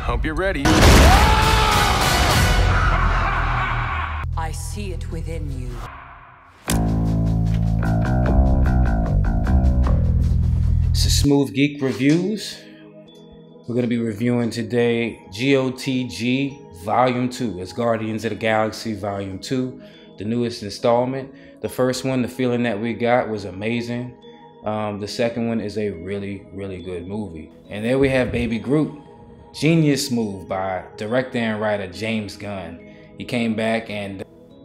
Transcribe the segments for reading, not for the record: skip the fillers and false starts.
Hope you're ready. I see it within you. This is Smooth Geek Reviews. We're going to be reviewing today GOTG Volume 2. It's Guardians of the Galaxy Volume 2, the newest installment. The first one, the feeling that we got was amazing. The second one is a really, really good movie. And there we have Baby Groot. Genius move by director and writer James Gunn. He came back and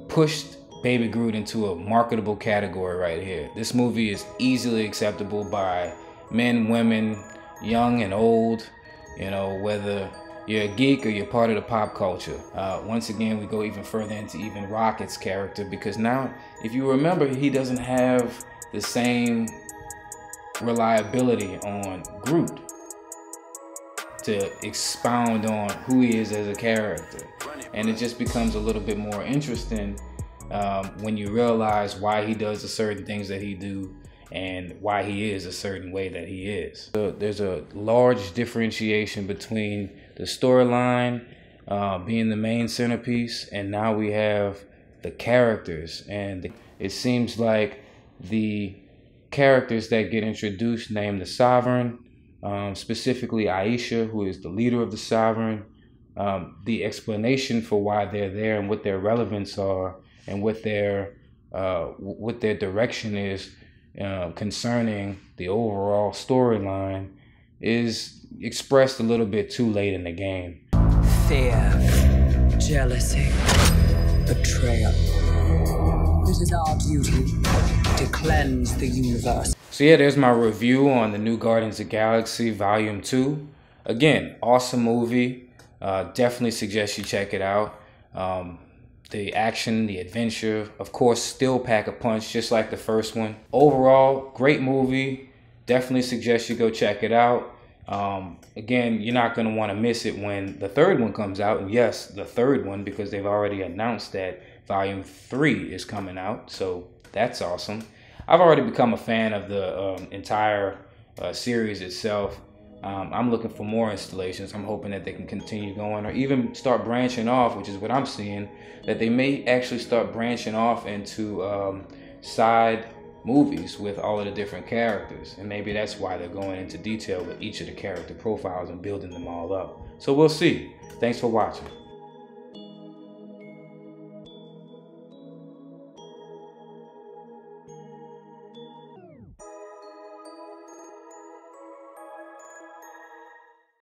pushed Baby Groot into a marketable category right here. This movie is easily acceptable by men, women, young and old, you know, whether you're a geek or you're part of the pop culture. Once again, we go even further into even Rocket's character, because now, if you remember, he doesn't have the same reliability on Groot to expound on who he is as a character. And it just becomes a little bit more interesting when you realize why he does the certain things that he do and why he is a certain way that he is. So there's a large differentiation between the storyline being the main centerpiece, and now we have the characters. And it seems like the characters that get introduced, named the Sovereign, specifically Aisha, who is the leader of the Sovereign, the explanation for why they're there and what their relevance are and what their direction is concerning the overall storyline is expressed a little bit too late in the game. Fear, jealousy, betrayal. It is our duty to cleanse the universe. So yeah, there's my review on the new Guardians of the Galaxy Volume 2. Again, awesome movie. Definitely suggest you check it out. The action, the adventure, of course, still pack a punch just like the first one. Overall, great movie. Definitely suggest you go check it out. Again, you're not going to want to miss it when the third one comes out. And yes, the third one, because they've already announced that Volume 3 is coming out. So that's awesome. I've already become a fan of the entire series itself. I'm looking for more installations. I'm hoping that they can continue going or even start branching off, which is what I'm seeing, that they may actually start branching off into side movies with all of the different characters. And maybe that's why they're going into detail with each of the character profiles and building them all up. So we'll see. Thanks for watching.